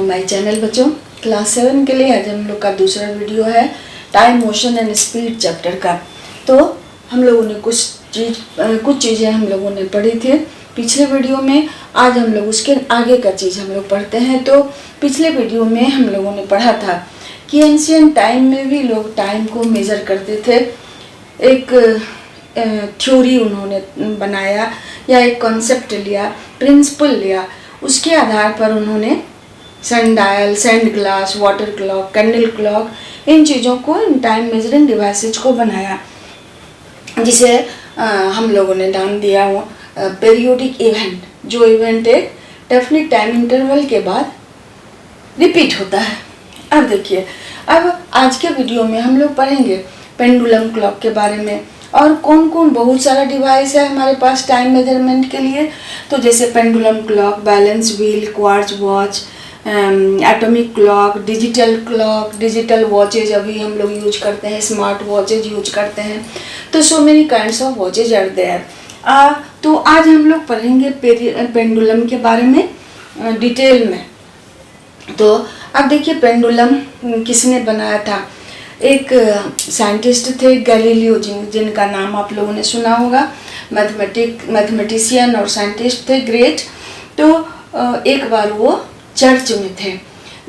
My channel बच्चों, class 7 के लिए आज हम लोग का दूसरा वीडियो है time, motion and speed chapter का। तो हम लोगों ने कुछ चीज़ें हम लोगों ने पढ़ी थी पिछले वीडियो में। आज हम लोग उसके आगे का चीज़ हम लोग पढ़ते हैं। तो पिछले वीडियो में हम लोगों ने पढ़ा था कि एंशिएंट टाइम में भी लोग टाइम को मेज़र करते थे। एक थ्योरी उन्होंने बनाया या एक कॉन्सेप्ट लिया, प्रिंसिपल लिया, उसके आधार पर उन्होंने sundial, sand glass, water clock, candle clock, इन चीज़ों को, इन टाइम मेजरिंग डिवाइसेज को बनाया, जिसे हम लोगों ने नाम दिया वो पीरियोडिक इवेंट। जो इवेंट एक डेफिनिट टाइम इंटरवल के बाद रिपीट होता है। अब देखिए, अब आज के वीडियो में हम लोग पढ़ेंगे पेंडुलम क्लॉक के बारे में और कौन कौन बहुत सारा डिवाइस है हमारे पास टाइम मेजरमेंट के लिए। तो जैसे pendulum clock, balance wheel, quartz watch, atomic clock, digital watches अभी हम लोग यूज करते हैं, स्मार्ट वॉचेज यूज करते हैं। तो so many kinds of watches are there. तो आज हम लोग पढ़ेंगे पेंडुलम के बारे में डिटेल में। तो अब देखिए, पेंडुलम किसने बनाया था? एक साइंटिस्ट थे गैलीलियो, जिनका नाम आप लोगों ने सुना होगा। मैथमेटिशियन और साइंटिस्ट थे, ग्रेट। तो एक बार वो चर्च में थे।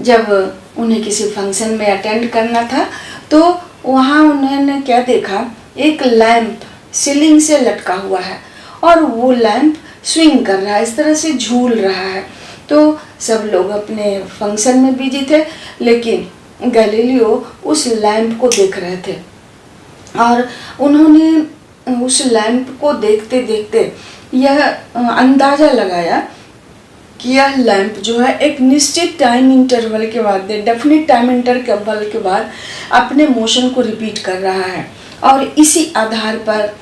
जब उन्हें किसी फंक्शन में अटेंड करना था तो वहाँ उन्होंने क्या देखा, एक लैंप सीलिंग से लटका हुआ है और वो लैंप स्विंग कर रहा है, इस तरह से झूल रहा है। तो सब लोग अपने फंक्शन में बिजी थे, लेकिन गैलीलियो उस लैंप को देख रहे थे और उन्होंने उस लैंप को देखते देखते यह अंदाज़ा लगाया कि यह लैंप जो है एक निश्चित टाइम इंटरवल के बाद, डेफिनिट टाइम इंटरवल के बाद अपने मोशन को रिपीट कर रहा है। और इसी आधार पर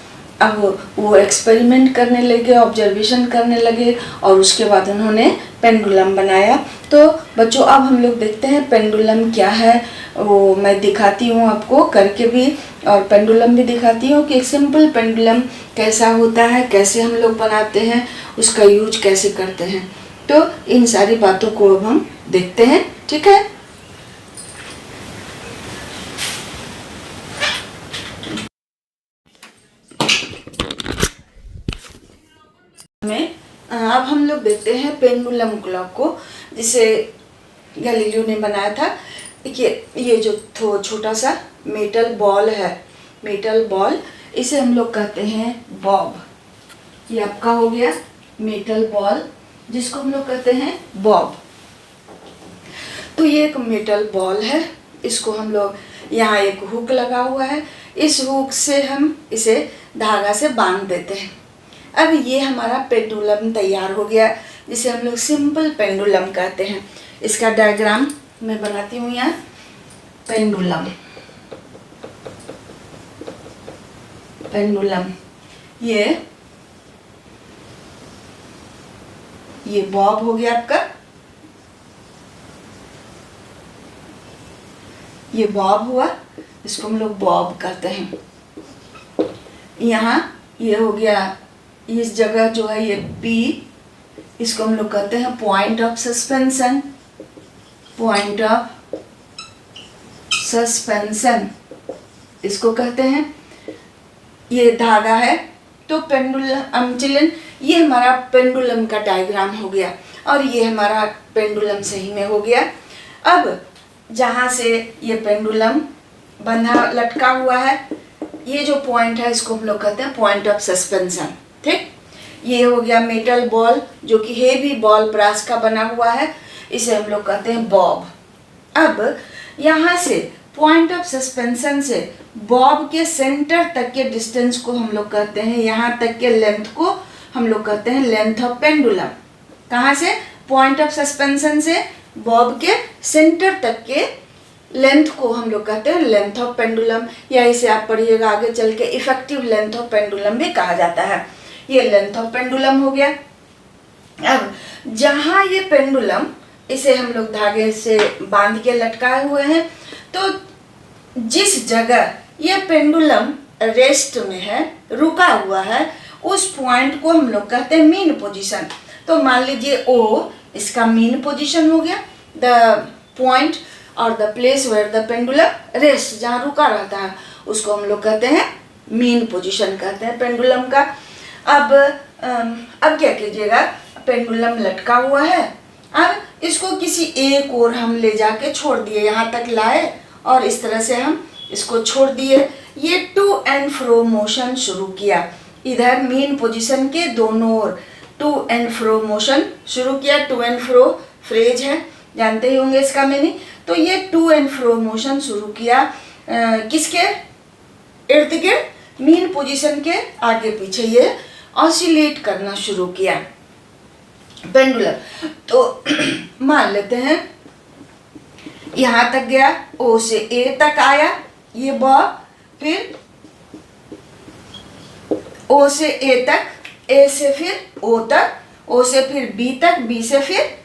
अब वो एक्सपेरिमेंट करने लगे, ऑब्जर्वेशन करने लगे और उसके बाद उन्होंने पेंडुलम बनाया। तो बच्चों, अब हम लोग देखते हैं पेंडुलम क्या है। वो मैं दिखाती हूँ आपको करके भी, और पेंडुलम भी दिखाती हूँ कि एक सिंपल पेंडुलम कैसा होता है, कैसे हम लोग बनाते हैं, उसका यूज कैसे करते हैं। तो इन सारी बातों को अब हम देखते हैं, ठीक है। अब हम लोग देखते हैं पेंडुलम क्लॉक को, जिसे गैलीलियो ने बनाया था। देखिए, ये जो छोटा सा मेटल बॉल है, मेटल बॉल, इसे हम लोग कहते हैं बॉब। ये आपका हो गया मेटल बॉल, जिसको हम लोग कहते हैं बॉब। तो ये एक मेटल बॉल है, इसको हम लोग, यहाँ एक हुक लगा हुआ है, इस हुक से हम इसे धागा से बांध देते हैं। अब ये हमारा पेंडुलम तैयार हो गया, जिसे हम लोग सिंपल पेंडुलम कहते हैं। इसका डायग्राम मैं बनाती हूँ यहाँ। पेंडुलम, पेंडुलम, ये बॉब हो गया आपका, ये बॉब हुआ, इसको हम लोग बॉब कहते हैं। यहाँ ये हो गया, इस जगह जो है ये P, इसको हम लोग कहते हैं point of suspension, point of suspension इसको कहते हैं। ये धागा है। तो पेंडुलम चिल्ड्रन, ये हमारा पेंडुलम का डायग्राम हो गया और ये हमारा पेंडुलम सही में हो गया। अब जहाँ से ये पेंडुलम बंधा लटका हुआ है, ये जो पॉइंट है इसको हम लोग कहते हैं पॉइंट ऑफ सस्पेंशन, ठीक। ये हो गया मेटल बॉल, जो कि हेवी बॉल ब्रास का बना हुआ है, इसे हम लोग कहते हैं बॉब। अब यहाँ से पॉइंट ऑफ सस्पेंशन से बॉब के सेंटर तक के डिस्टेंस को हम लोग कहते हैं, यहाँ तक के लेंथ को हम लोग कहते हैं लेंथ ऑफ पेंडुलम। कहाँ से? पॉइंट ऑफ सस्पेंशन से बॉब के सेंटर तक के लेंथ को हम लोग कहते हैं लेंथ ऑफ पेंडुलम, या इसे आप पढ़िएगा आगे चल के इफेक्टिव लेंथ ऑफ पेंडुलम भी कहा जाता है। ये लेंथ ऑफ पेंडुलम हो गया। अब जहाँ ये पेंडुलम, इसे हम लोग धागे से बांध के लटकाए हुए हैं, तो जिस जगह ये पेंडुलम रेस्ट में है, रुका हुआ है, उस पॉइंट को हम लोग कहते हैं मीन पोजीशन। तो मान लीजिए O इसका मीन पोजीशन हो गया, द पॉइंट और the place where the pendulum rest, जहाँ रुका रहता है उसको हम लोग कहते हैं मीन पोजीशन कहते हैं पेंडुलम का। अब क्या कीजिएगा, पेंडुलम लटका हुआ है, अब इसको किसी एक ओर हम ले जाके छोड़ दिए, यहाँ तक लाए और इस तरह से हम इसको छोड़ दिए। ये टू एंड फ्रो मोशन शुरू किया, इधर मीन पोजीशन के दोनों ओर टू एंड फ्रो मोशन शुरू किया। टू एंड फ्रो फ्रेज है, जानते ही होंगे इसका मीनिंग। तो ये टू एंड फ्रो मोशन शुरू किया किसके इर्द गिर्द, मीन पोजीशन के आगे पीछे ये ऑसिलेट करना शुरू किया पेंडुलम। तो मान लेते हैं यहाँ तक गया, ओ से ए तक आया ये बॉब, फिर ओ से ए तक, ए से फिर ओ तक, ओ से फिर बी तक, बी से फिर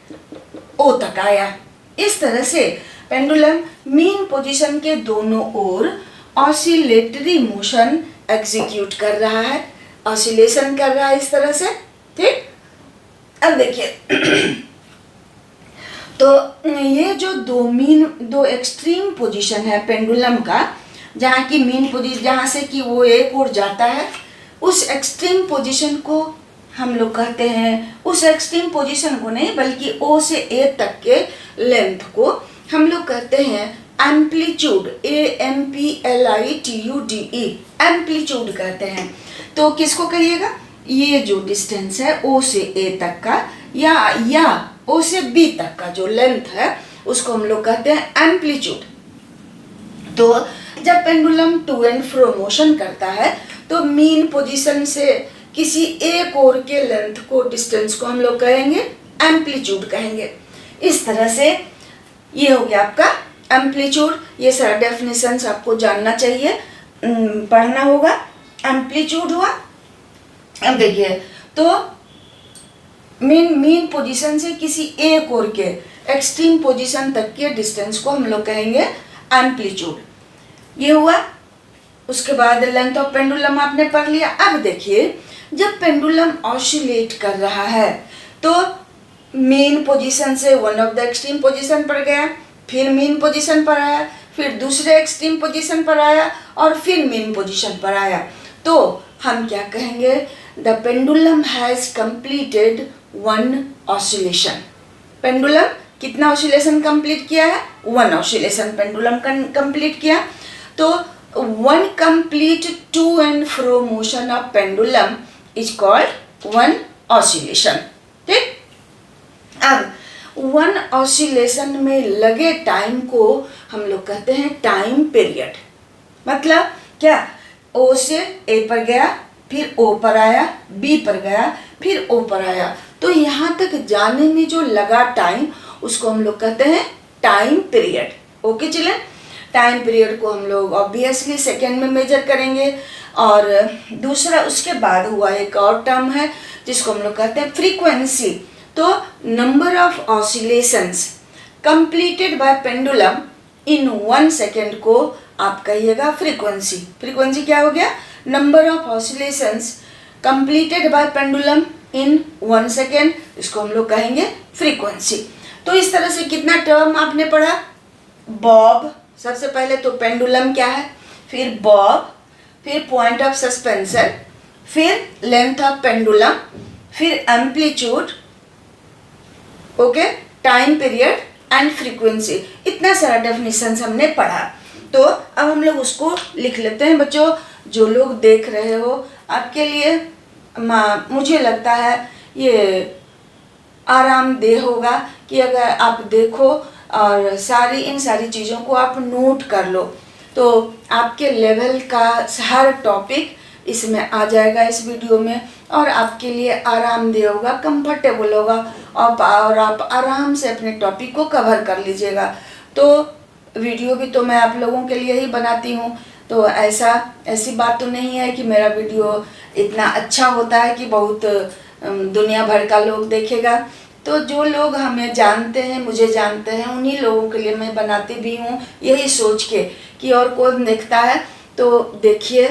ओ तक आया। इस तरह से पेंडुलम मीन पोजीशन के दोनों ओर ऑसिलेटरी मोशन एग्जीक्यूट कर रहा है, ऑसिलेशन कर रहा है इस तरह से, ठीक। अब देखिए तो ये जो दो एक्सट्रीम पोजीशन है पेंडुलम का, जहाँ की मीन पोजीशन, जहाँ से कि वो एक ओर जाता है, उस एक्सट्रीम पोजीशन को हम लोग कहते हैं, उस एक्सट्रीम पोजीशन को नहीं बल्कि ओ से ए तक के लेंथ को हम लोग कहते हैं एम्पलीट्यूड, AMPLITUDE, एम्पलीट्यूड कहते हैं। तो किसको कहिएगा, ये जो डिस्टेंस है ओ से ए तक का या ओ से बी तक का जो लेंथ है उसको हम लोग कहते हैं एम्पलीट्यूड। तो जब pendulum to and fro motion करता है तो मीन पोजीशन से किसी एक ओर के लेंथ को, डिस्टेंस को हम लोग कहेंगे एम्पलीट्यूड कहेंगे। इस तरह से ये हो गया आपका एम्पलीट्यूड। ये सारा डेफिनेशंस आपको जानना चाहिए, पढ़ना होगा। एम्पलीट्यूड हुआ, अब देखिए तो मीन पोजीशन से किसी एक ओर के एक्सट्रीम पोजीशन तक के डिस्टेंस को हम लोग कहेंगे एम्पलीट्यूड। ये हुआ। उसके बाद लेंथ ऑफ पेंडुलम आपने पढ़ लिया। अब देखिए जब पेंडुलम ऑसिलेट कर रहा है तो मेन पोजीशन से one of the extreme position पर गया, फिर मेन पोजीशन पर आया, फिर दूसरे एक्सट्रीम पोजीशन पर आया और फिर मेन पोजीशन पर आया। तो हम क्या कहेंगे, the pendulum has completed one oscillation. Pendulum कितना ऑसिलेशन कंप्लीट किया है, वन ऑसिलेशन पेंडुलम कंप्लीट किया। तो one complete to and fro motion of pendulum is called one oscillation, ठीक। अब वन ऑसिलेशन में लगे टाइम को हम लोग कहते हैं टाइम पीरियड। मतलब क्या, ओ से ए पर गया, फिर ओ पर आया, बी पर गया, फिर ओ पर आया, तो यहाँ तक जाने में जो लगा टाइम उसको हम लोग कहते हैं time period. Okay children, time period को हम लोग ऑब्वियसली सेकेंड में मेजर करेंगे। और दूसरा उसके बाद हुआ एक और टर्म है जिसको हम लोग कहते हैं फ्रीक्वेंसी। तो number of oscillations completed by pendulum in 1 second को आप कहिएगा फ्रीक्वेंसी। फ्रीक्वेंसी क्या हो गया, number of oscillations completed by pendulum in 1 second, इसको हम लोग कहेंगे फ्रीक्वेंसी। तो इस तरह से कितना टर्म आपने पढ़ा, बॉब, सबसे पहले तो पेंडुलम क्या है, फिर बॉब, फिर पॉइंट ऑफ सस्पेंशन, फिर लेंथ ऑफ पेंडुलम, फिर amplitude, okay, time period and frequency. इतना सारा डेफिनेशंस हमने पढ़ा। तो अब हम लोग उसको लिख लेते हैं। बच्चों जो लोग देख रहे हो, आपके लिए मुझे लगता है ये आरामदेह होगा कि अगर आप देखो और इन सारी चीज़ों को आप नोट कर लो, तो आपके लेवल का हर टॉपिक इसमें आ जाएगा इस वीडियो में, और आपके लिए आरामदेह होगा, कंफर्टेबल होगा, और आप आराम से अपने टॉपिक को कवर कर लीजिएगा। तो वीडियो भी तो मैं आप लोगों के लिए ही बनाती हूँ, तो ऐसी बात तो नहीं है कि मेरा वीडियो इतना अच्छा होता है कि बहुत दुनिया भर का लोग देखेगा। तो जो लोग हमें जानते हैं, मुझे जानते हैं, उन्हीं लोगों के लिए मैं बनाती भी हूँ, यही सोच के कि और कौन देखता है तो देखिए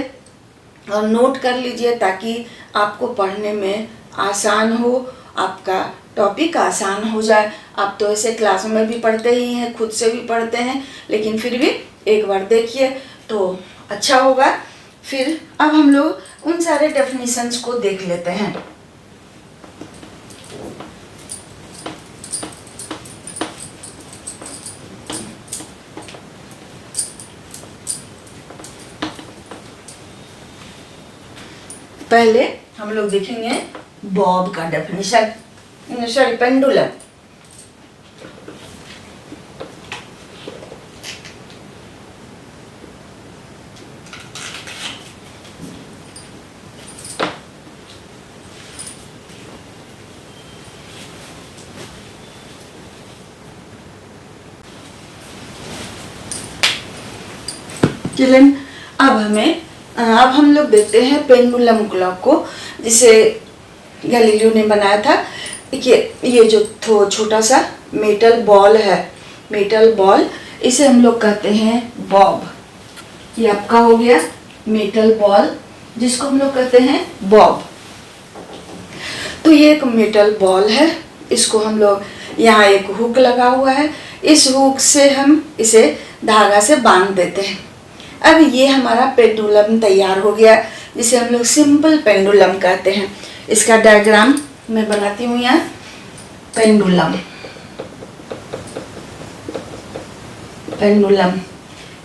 और नोट कर लीजिए ताकि आपको पढ़ने में आसान हो, आपका टॉपिक आसान हो जाए। आप तो ऐसे क्लास में भी पढ़ते ही हैं, खुद से भी पढ़ते हैं, लेकिन फिर भी एक बार देखिए तो अच्छा होगा। फिर अब हम लोग उन सारे डेफिनेशंस को देख लेते हैं। पहले हम लोग देखेंगे बॉब का डेफिनेशन, सॉरी पेंडुलम। चलिए अब हम लोग देखते हैं पेंडुलम क्लॉक को, जिसे गैलीलियो ने बनाया था। ये जो छोटा सा मेटल बॉल है, मेटल बॉल, इसे हम लोग कहते हैं बॉब। ये आपका हो गया मेटल बॉल, जिसको हम लोग कहते हैं बॉब। तो ये एक मेटल बॉल है, इसको हम लोग, यहाँ एक हुक लगा हुआ है, इस हुक से हम इसे धागा से बांध देते हैं। अब ये हमारा पेंडुलम तैयार हो गया, जिसे हम लोग सिंपल पेंडुलम कहते हैं। इसका डायग्राम मैं बनाती हूँ यहाँ। पेंडुलम, पेंडुलम,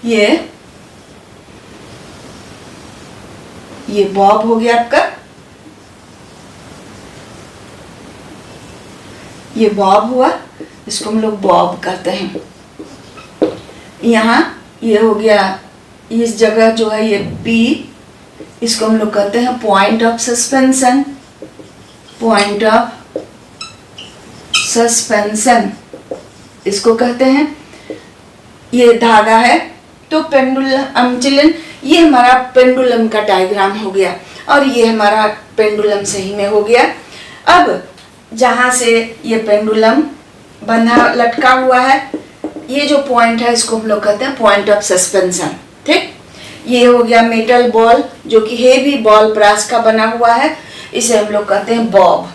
ये बॉब हो गया आपका, ये बॉब हुआ, इसको हम लोग बॉब कहते हैं। यहाँ ये हो गया, इस जगह जो है ये P, इसको हम लोग कहते हैं point of suspension, point of suspension इसको कहते हैं। ये धागा है। तो पेंडुलम, चिल्ड्रन, ये हमारा पेंडुलम का डायग्राम हो गया और ये हमारा पेंडुलम सही में हो गया। अब जहाँ से ये पेंडुलम बंधा लटका हुआ है, ये जो पॉइंट है इसको हम लोग कहते हैं पॉइंट ऑफ सस्पेंशन। ठीक, ये हो गया मेटल बॉल, जो कि हेवी बॉल ब्रास का बना हुआ है, इसे हम लोग कहते हैं बॉब।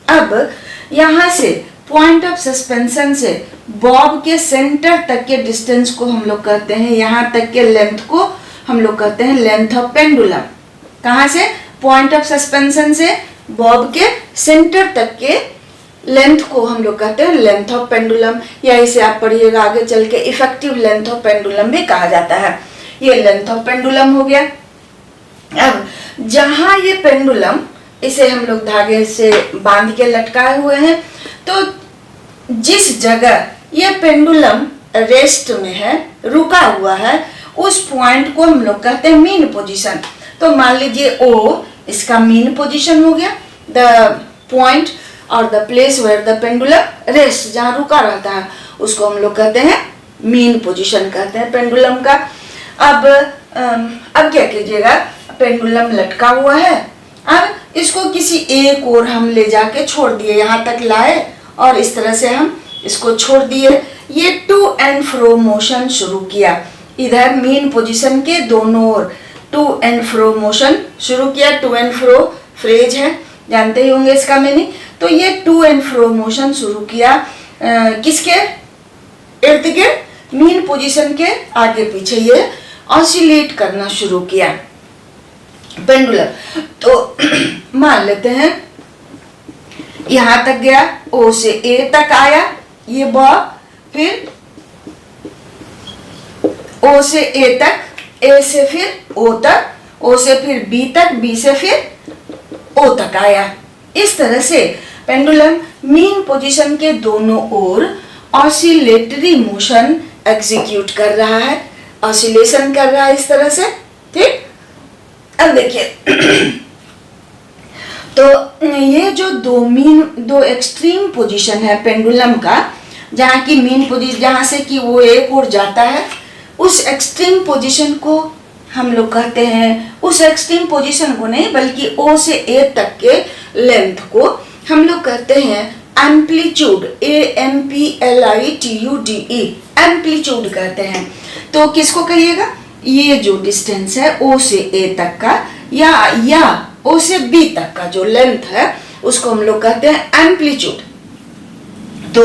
अब यहाँ से पॉइंट ऑफ सस्पेंशन से बॉब के सेंटर तक के डिस्टेंस को हम लोग कहते हैं, यहाँ तक के लेंथ को हम लोग कहते हैं लेंथ ऑफ पेंडुलम। कहाँ से? पॉइंट ऑफ सस्पेंशन से बॉब के सेंटर तक के लेंथ को हम लोग कहते हैं लेंथ ऑफ पेंडुलम, या इसे आप पढ़िएगा आगे चल के इफेक्टिव लेंथ ऑफ पेंडुलम भी कहा जाता है। ये लेंथ ऑफ पेंडुलम हो गया। अब जहां ये पेंडुलम, इसे हम लोग धागे से बांध के लटकाए हुए हैं, तो जिस जगह ये पेंडुलम रेस्ट में है, रुका हुआ है, उस पॉइंट को हम लोग कहते हैं मीन पोजीशन। तो मान लीजिए O इसका मीन पोजीशन हो गया, द पॉइंट और the place where the pendulum rest, जहाँ रुका रहता है, उसको हम लोग कहते हैं मीन पोजीशन कहते हैं पेंडुलम का। अब क्या कीजिएगा, पेंडुलम लटका हुआ है, अब इसको किसी एक ओर हम ले जाके छोड़ दिए, यहाँ तक लाए और इस तरह से हम इसको छोड़ दिए। ये टू एंड फ्रो मोशन शुरू किया, इधर मीन पोजीशन के दोनों ओर टू एंड फ्रो मोशन शुरू किया। टू एंड फ्रो फ्रेज है, जानते ही होंगे इसका मीनिंग। तो ये टू एंड फ्रो मोशन शुरू किया किसके इर्द गिर्द, मीन पोजीशन के आगे पीछे ये ऑसिलेट करना शुरू किया पेंडुलम। तो मान लेते हैं यहां तक गया, O से A तक आया ये बॉब, फिर O से A तक, A से फिर O तक, O से फिर B तक, B से फिर O तक आया। इस तरह से पेंडुलम मीन पोजीशन के दोनों ओर ऑसिलेटरी मोशन एग्जीक्यूट कर रहा है, ऑसिलेशन कर रहा है इस तरह से। ठीक, अब देखिए तो ये जो दो एक्सट्रीम पोजीशन है पेंडुलम का, जहाँ की मीन पोजीशन, जहाँ से कि वो एक ओर जाता है, उस एक्सट्रीम पोजीशन को हम लोग कहते हैं, उस एक्सट्रीम पोजीशन को नहीं बल्कि O से A तक के लेंथ को हम लोग कहते हैं एम्पलीट्यूड, AMPLITUDE, एम्पलीट्यूड कहते हैं। तो किसको कहिएगा, ये जो डिस्टेंस है O से A तक का, या O से B तक का जो लेंथ है, उसको हम लोग कहते हैं एम्पलीट्यूड। तो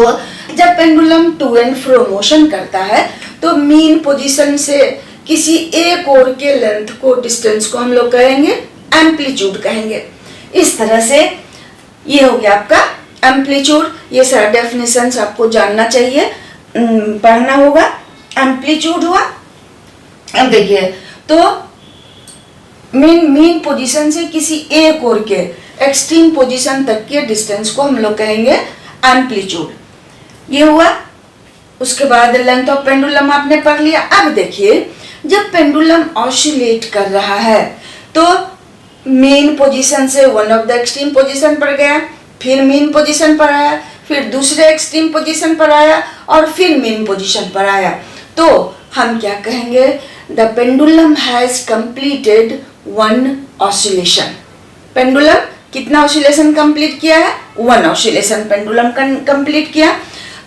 जब pendulum to and fro motion करता है तो मीन पोजीशन से किसी एक ओर के लेंथ को, डिस्टेंस को हम लोग कहेंगे एम्पलीट्यूड कहेंगे। इस तरह से ये हो गया आपका एम्पलीट्यूड। ये सारा डेफिनेशंस आपको जानना चाहिए, पढ़ना होगा। एम्पलीट्यूड हुआ, अब देखिए, तो मीन पोजीशन से किसी एक ओर के एक्सट्रीम पोजीशन तक के डिस्टेंस को हम लोग कहेंगे एम्पलीट्यूड। ये हुआ। उसके बाद लेंथ ऑफ पेंडुलम आपने पढ़ लिया। अब देखिए, जब पेंडुलम ऑसिलेट कर रहा है तो मेन पोजीशन से one of the extreme position पर गया, फिर मेन पोजीशन पर आया, फिर दूसरे एक्सट्रीम पोजीशन पर आया और फिर मेन पोजीशन पर आया। तो हम क्या कहेंगे? The pendulum has completed one oscillation. Pendulum कितना ऑसिलेशन कंप्लीट किया है? वन ऑसिलेशन पेंडुलम कंप्लीट किया।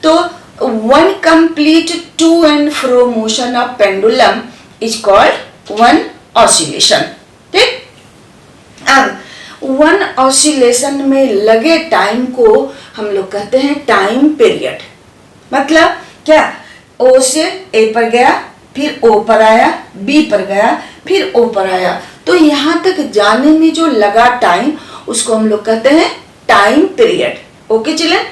तो one complete to and fro motion of pendulum is called one oscillation. ठीक, अब वन ऑसिलेशन में लगे टाइम को हम लोग कहते हैं टाइम पीरियड। मतलब क्या? ओ से ए पर गया, फिर ओ पर आया, बी पर गया, फिर ओ पर आया, तो यहाँ तक जाने में जो लगा टाइम उसको हम लोग कहते हैं time period. Okay children,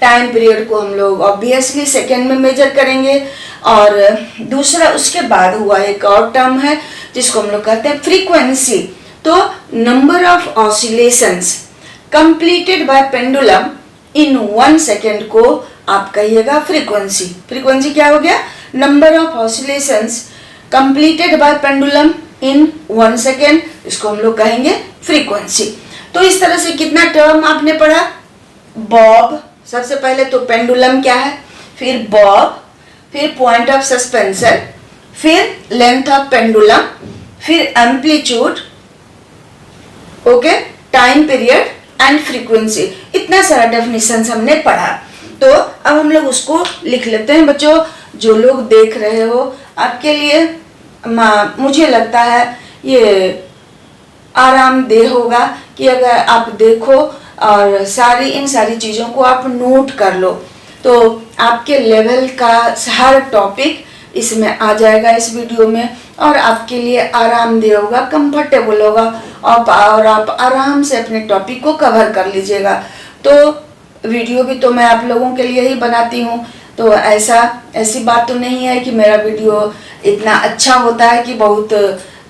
time period को हम लोग ऑब्वियसली सेकेंड में मेजर करेंगे। और दूसरा उसके बाद हुआ एक और टर्म है जिसको हम लोग कहते हैं फ्रीक्वेंसी। तो number of oscillations completed by pendulum in 1 second को आप कहिएगा फ्रीक्वेंसी। फ्रीक्वेंसी क्या हो गया? Number of oscillations completed by pendulum in 1 second, इसको हम लोग कहेंगे फ्रीक्वेंसी। तो इस तरह से कितना टर्म आपने पढ़ा? बॉब, सबसे पहले तो पेंडुलम क्या है, फिर बॉब, फिर पॉइंट ऑफ सस्पेंशन, फिर लेंथ ऑफ पेंडुलम, फिर amplitude, okay, time period and frequency. इतना सारा डेफिनेशन हमने पढ़ा। तो अब हम लोग उसको लिख लेते हैं। बच्चों, जो लोग देख रहे हो, आपके लिए मुझे लगता है ये आरामदेह होगा कि अगर आप देखो और इन सारी चीज़ों को आप नोट कर लो, तो आपके लेवल का हर टॉपिक इसमें आ जाएगा इस वीडियो में, और आपके लिए आरामदेह होगा, कंफर्टेबल होगा, और आप आराम से अपने टॉपिक को कवर कर लीजिएगा। तो वीडियो भी तो मैं आप लोगों के लिए ही बनाती हूँ, तो ऐसी बात तो नहीं है कि मेरा वीडियो इतना अच्छा होता है कि बहुत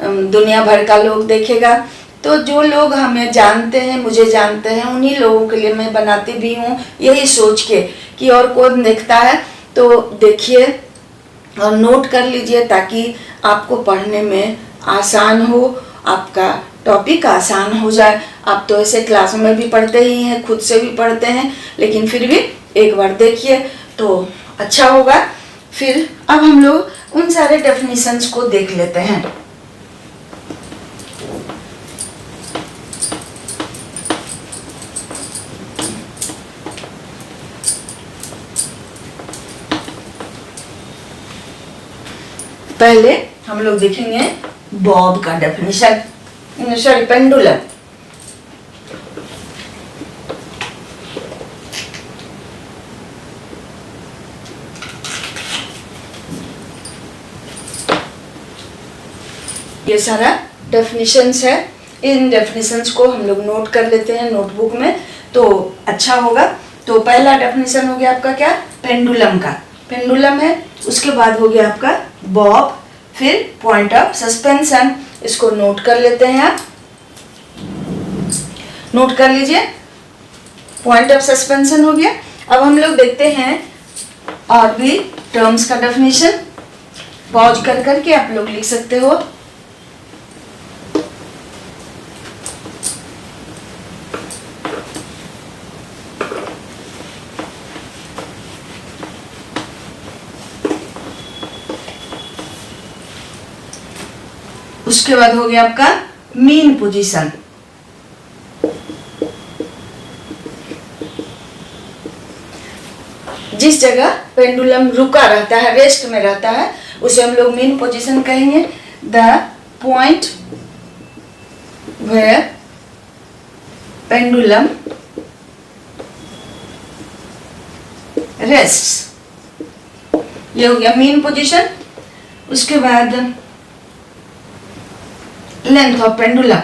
दुनिया भर का लोग देखेगा। तो जो लोग हमें जानते हैं, मुझे जानते हैं, उन्हीं लोगों के लिए मैं बनाती भी हूँ, यही सोच के कि और कौन देखता है। तो देखिए और नोट कर लीजिए ताकि आपको पढ़ने में आसान हो, आपका टॉपिक आसान हो जाए। आप तो ऐसे क्लास में भी पढ़ते ही हैं, खुद से भी पढ़ते हैं, लेकिन फिर भी एक बार देखिए तो अच्छा होगा। फिर अब हम लोग उन सारे डेफिनेशंस को देख लेते हैं। पहले हम लोग देखेंगे बॉब का डेफिनेशन, सॉरी पेंडुलम। ये सारा डेफिनेशंस है, इन डेफिनेशंस को हम लोग नोट कर लेते हैं नोटबुक में, तो अच्छा होगा। तो पहला डेफिनेशन हो गया आपका क्या? पेंडुलम का। पेंडुलम है, उसके बाद हो गया आपका बॉब, फिर पॉइंट ऑफ सस्पेंशन। इसको नोट कर लेते हैं, आप नोट कर लीजिए। पॉइंट ऑफ सस्पेंशन हो गया। अब हम लोग देखते हैं और भी टर्म्स का डेफिनेशन। पॉज कर करके आप लोग लिख सकते हो। उसके बाद हो गया आपका मीन पोजीशन। जिस जगह पेंडुलम रुका रहता है, रेस्ट में रहता है, उसे हम लोग मीन पोजीशन कहेंगे। The point where rest. ये हो गया मीन पोजीशन। उसके बाद length of pendulum,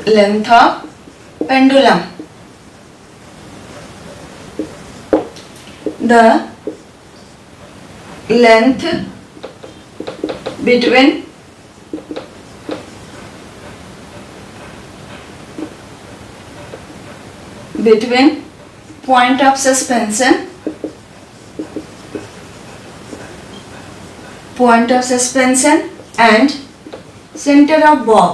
length of pendulum, the length between point of suspension and center of bob।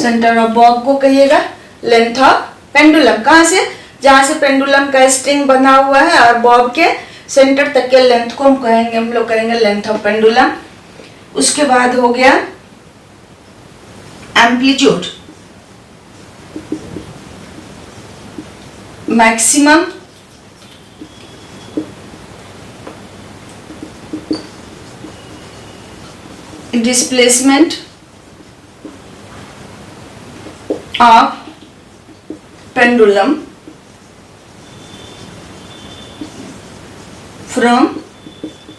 Centre of Bob को कहिएगा लेंथ ऑफ पेंडुलम। कहाँ से? जहां से पेंडुलम का स्ट्रिंग बना हुआ है और बॉब के सेंटर तक के लेंथ को हम लोग कहेंगे लेंथ ऑफ पेंडुलम। उसके बाद हो गया amplitude, maximum displacement of pendulum from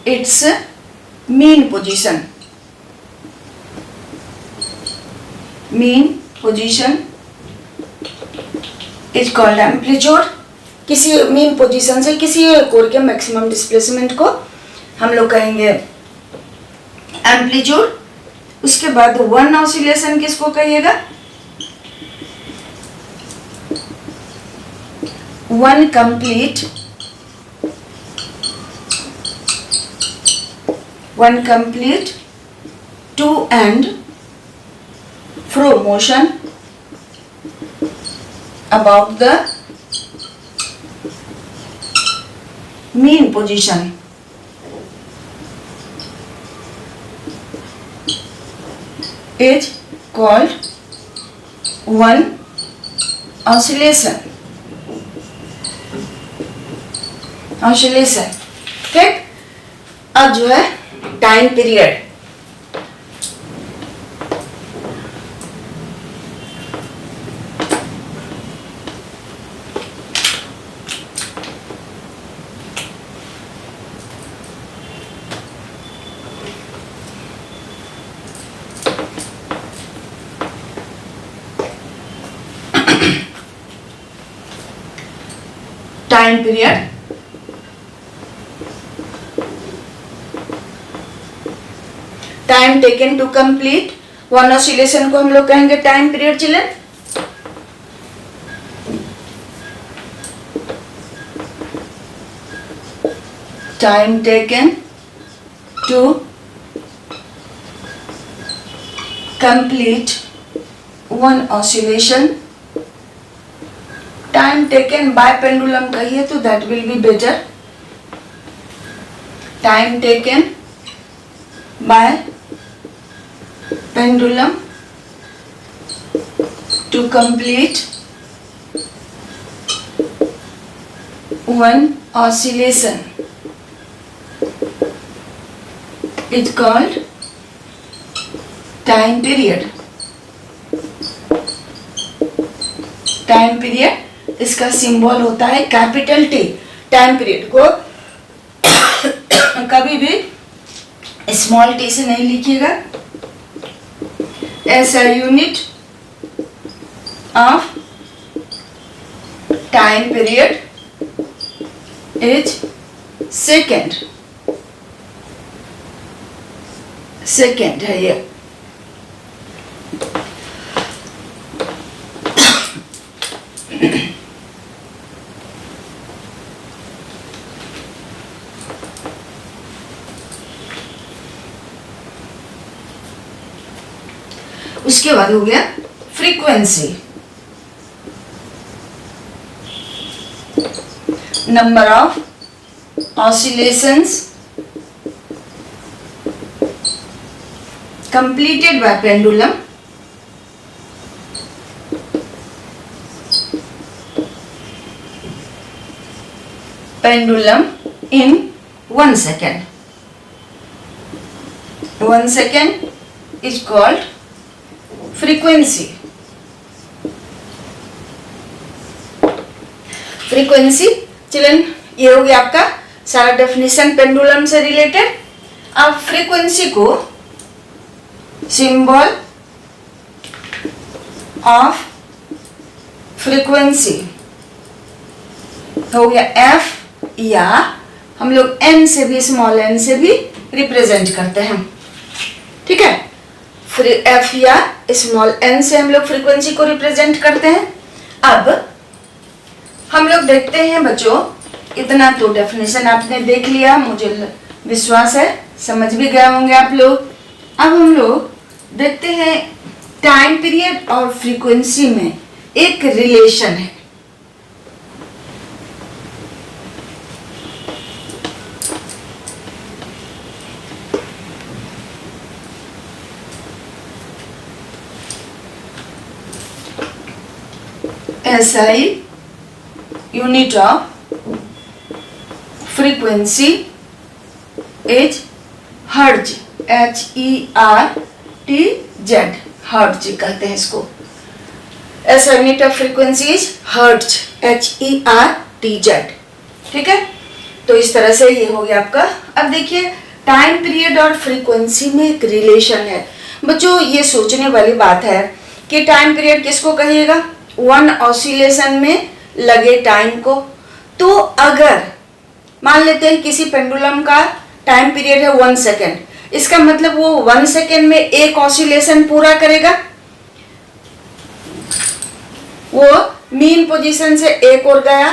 its mean position। mean position is called amplitude। किसी mean position से किसी कोर के मैक्सिमम डिस्प्लेसमेंट को हम लोग कहेंगे एम्पलीट्यूड। उसके बाद वन ऑसिलेशन किसको कहिएगा? One complete to and fro motion about the mean position is called one oscillation। ठीक। अब जो है time period, time period time taken to complete one oscillation को हम लोग कहेंगे time period children. Time taken to complete one oscillation, time taken by pendulum कहिए तो that will be better. Time taken by pendulum to complete one oscillation is called time period। Time period इसका symbol होता है capital T. Time period को कभी भी small T से नहीं लिखिएगा। as a unit of time period is second है ये। उसके बाद हो गया frequency, number of oscillations completed by pendulum in 1 second. 1 second is called frequency। Frequency. Children ये हो गया आपका सारा डेफिनेशन पेंडुलम से रिलेटेड। अब फ्रीक्वेंसी को सिंबल ऑफ फ्रीक्वेंसी हो गया एफ, या हम लोग एन से भी, स्मॉल एन से भी रिप्रेजेंट करते हैं। ठीक है, एफ या स्मॉल एन से हम लोग फ्रीक्वेंसी को रिप्रेजेंट करते हैं। अब हम लोग देखते हैं बच्चों, इतना तो डेफिनेशन आपने देख लिया, मुझे विश्वास है समझ भी गए होंगे आप लोग। अब हम लोग देखते हैं टाइम पीरियड और फ्रीक्वेंसी में एक रिलेशन है। SI unit of frequency is hertz, HERTZ, hertz कहते हैं इसको। SI unit of frequency is hertz, HERTZ। ठीक है, तो इस तरह से ये हो गया आपका। अब देखिए टाइम पीरियड और फ्रीक्वेंसी में एक रिलेशन है। बच्चों ये सोचने वाली बात है कि टाइम पीरियड किसको कहिएगा? वन ऑसिलेशन में लगे टाइम को। तो अगर मान लेते हैं किसी पेंडुलम का टाइम पीरियड है 1 सेकेंड, इसका मतलब वो 1 सेकेंड में एक ऑसिलेशन पूरा करेगा। वो मीन पोजीशन से एक और गया,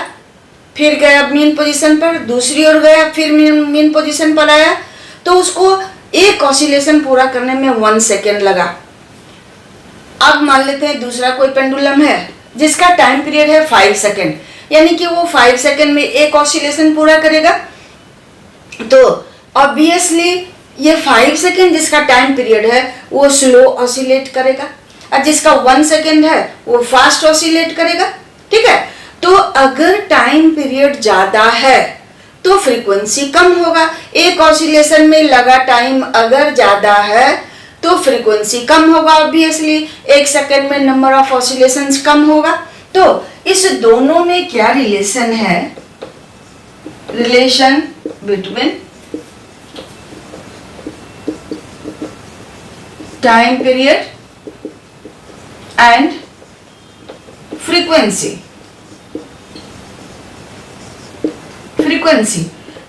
फिर गया मीन पोजीशन पर, दूसरी ओर गया, फिर मीन पोजीशन पर आया, तो उसको एक ऑसिलेशन पूरा करने में 1 सेकेंड लगा। अब मान लेते हैं दूसरा कोई पेंडुलम है जिसका टाइम पीरियड है 5 सेकेंड, यानी कि वो 5 सेकेंड में एक ऑसिलेशन पूरा करेगा। तो ऑब्वियसली ये 5 सेकेंड जिसका टाइम पीरियड है वो स्लो ऑसिलेट करेगा, और जिसका 1 सेकेंड है वो फास्ट ऑसिलेट करेगा। ठीक है, तो अगर टाइम पीरियड ज्यादा है तो फ्रीक्वेंसी कम होगा। एक ऑसिलेशन में लगा टाइम अगर ज्यादा है तो फ्रीक्वेंसी कम होगा। ऑब्वियसली 1 सेकेंड में नंबर ऑफ ऑसिलेशंस कम होगा। तो इस दोनों में क्या रिलेशन है? Relation between time period and frequency. Frequency,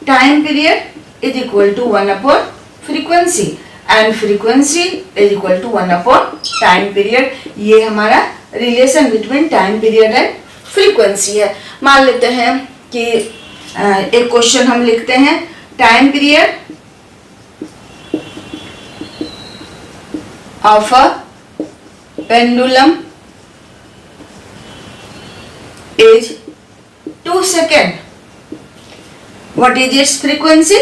time period is equal to 1 upon frequency and frequency is equal to 1 upon time period. ये हमारा relation between time period and frequency है। मान लेते हैं कि एक क्वेश्चन हम लिखते हैं, time period of a pendulum is 2 second, what is its frequency?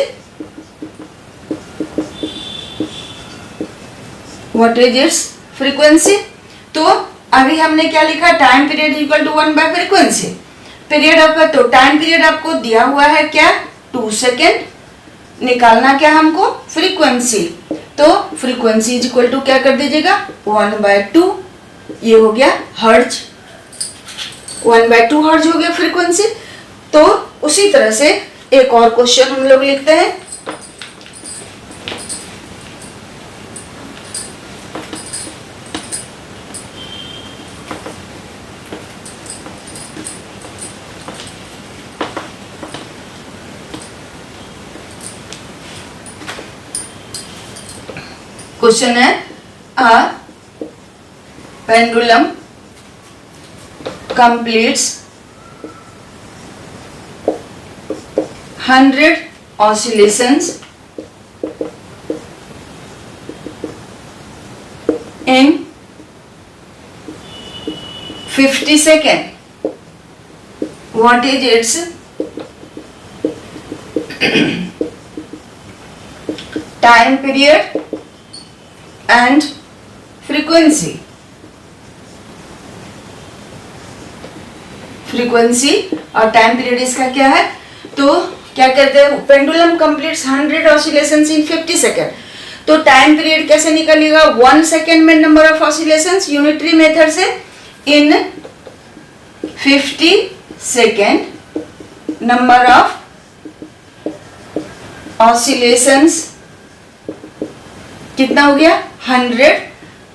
What is its frequency? तो अभी हमने क्या लिखा? Time period equal to 1 by frequency. Period आपका, तो टाइम पीरियड आपको दिया हुआ है क्या? 2 सेकेंड। निकालना क्या हमको? फ्रीक्वेंसी। तो फ्रीक्वेंसी इज इक्वल टू क्या कर दीजिएगा? 1/2। ये हो गया हर्ट्ज, 1/2 हर्ट्ज हो गया फ्रीक्वेंसी। तो उसी तरह से एक और क्वेश्चन हम लोग लिखते हैं। क्वेश्चन है, a pendulum completes 100 oscillations in 50 seconds. What is its time period and frequency? Frequency और टाइम पीरियड इसका क्या है? तो क्या कहते हैं, पेंडुलम कंप्लीट्स 100 ऑसिलेशंस इन 50 सेकेंड। तो टाइम पीरियड कैसे निकलेगा? 1 सेकेंड में number of oscillations unitary method से इन 50 सेकेंड नंबर ऑफ ऑसिलेशंस कितना हो गया 100,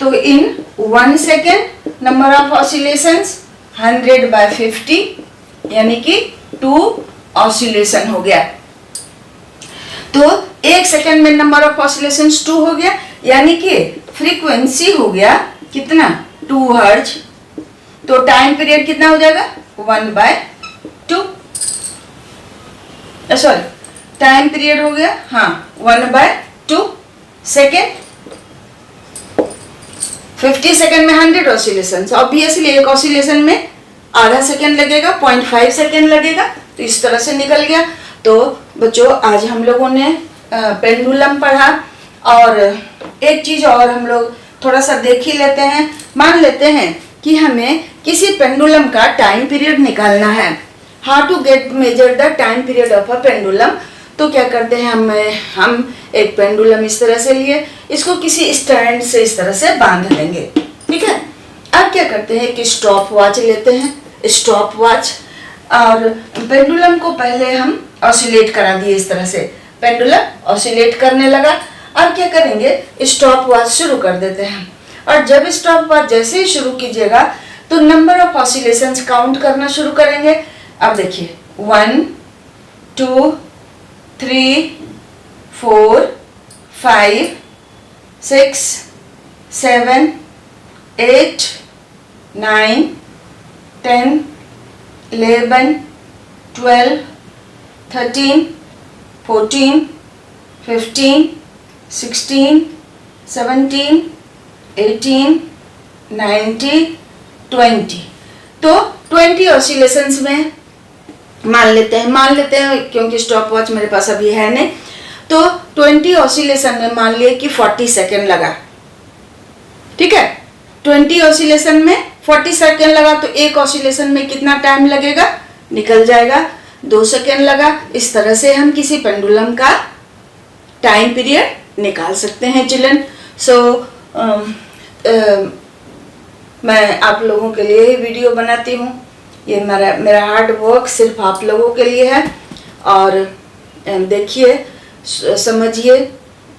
तो इन 1 सेकेंड नंबर ऑफ ऑसिलेशंस 100/50 यानी कि 2 ऑसिलेशन हो गया। तो 1 सेकेंड में नंबर ऑफ ऑसिलेशंस 2 हो गया, यानी कि फ्रीक्वेंसी हो गया कितना 2 हर्ट्ज। तो टाइम पीरियड कितना हो जाएगा 1/2, सॉरी टाइम पीरियड हो गया 1/2 सेकेंड। 50 सेकेंड में 100 ऑसिलेशन, ऑब्वियसली एक ऑसिलेशन में आधा सेकेंड लगेगा, 0.5 सेकेंड लगेगा, तो इस तरह से निकल गया। तो बच्चों आज हम लोगों ने पेंडुलम पढ़ा, और एक चीज और हम लोग थोड़ा सा देख ही लेते हैं। मान लेते हैं कि हमें किसी पेंडुलम का टाइम पीरियड निकालना है, how to get measure the time period of a pendulum. तो क्या करते हैं हम एक पेंडुलम इस तरह से लिए, इसको किसी स्टैंड से इस तरह से बांध देंगे, ठीक है। अब क्या करते हैं कि स्टॉप वॉच लेते हैं, स्टॉप वॉच, और पेंडुलम को पहले हम ऑसिलेट करा दिए इस तरह से, पेंडुलम ऑसिलेट करने लगा। अब क्या करेंगे स्टॉप वॉच शुरू कर देते हैं, और जब स्टॉप वॉच जैसे ही शुरू कीजिएगा तो नंबर ऑफ ऑसिलेशंस काउंट करना शुरू करेंगे। अब देखिए 1 2 3 4 5 6 7 8 9 10 11 12 13 14 15 16 17 18 19 20। तो 20 ऑसिलेशंस में मान लेते हैं क्योंकि स्टॉप वॉच मेरे पास अभी है नहीं, तो 20 ऑसिलेशन में मान लिए कि 40 सेकेंड लगा, ठीक है। 20 ऑसिलेशन में 40 सेकेंड लगा, तो एक ऑसिलेशन में कितना टाइम लगेगा निकल जाएगा 2 सेकेंड लगा। इस तरह से हम किसी पेंडुलम का टाइम पीरियड निकाल सकते हैं चिल्ड्रन। सो मैं आप लोगों के लिए ही वीडियो बनाती हूँ, ये मेरा हार्ड वर्क सिर्फ आप लोगों के लिए है, और देखिए समझिए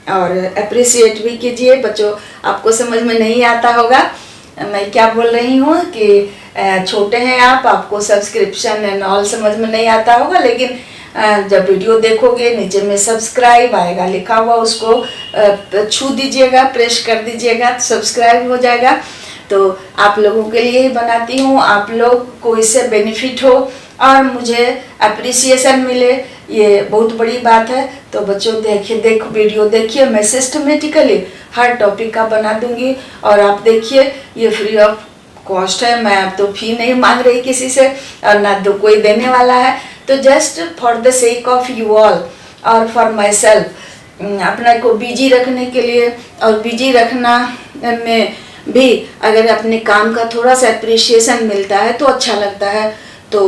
और अप्रिशिएट भी कीजिए। बच्चों आपको समझ में नहीं आता होगा मैं क्या बोल रही हूँ कि छोटे हैं आपको सब्सक्रिप्शन एंड ऑल समझ में नहीं आता होगा, लेकिन जब वीडियो देखोगे नीचे में सब्सक्राइब आएगा लिखा हुआ, उसको छू दीजिएगा, प्रेस कर दीजिएगा, सब्सक्राइब हो जाएगा। तो आप लोगों के लिए ही बनाती हूँ, आप लोग को इससे बेनिफिट हो और मुझे अप्रिसिएशन मिले, ये बहुत बड़ी बात है। तो बच्चों देखो वीडियो देखिए, मैं सिस्टमेटिकली हर टॉपिक का बना दूंगी, और आप देखिए ये फ्री ऑफ कॉस्ट है, मैं अब तो फी नहीं मांग रही किसी से, और ना तो कोई देने वाला है। तो just for the sake of you all और फॉर माई सेल्फ, अपने को बिजी रखने के लिए, और बिजी रखना में भी अगर अपने काम का थोड़ा सा अप्रिशिएशन मिलता है तो अच्छा लगता है। तो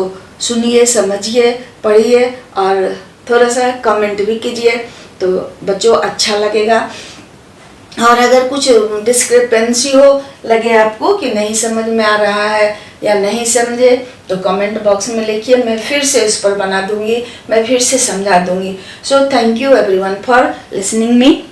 सुनिए, समझिए, पढ़िए और थोड़ा सा कमेंट भी कीजिए, तो बच्चों अच्छा लगेगा। और अगर कुछ डिस्क्रिपेंसी हो लगे आपको कि नहीं समझ में आ रहा है या नहीं समझे, तो कमेंट बॉक्स में लिखिए, मैं फिर से इस पर बना दूंगी, मैं फिर से समझा दूंगी। So thank you everyone for listening me.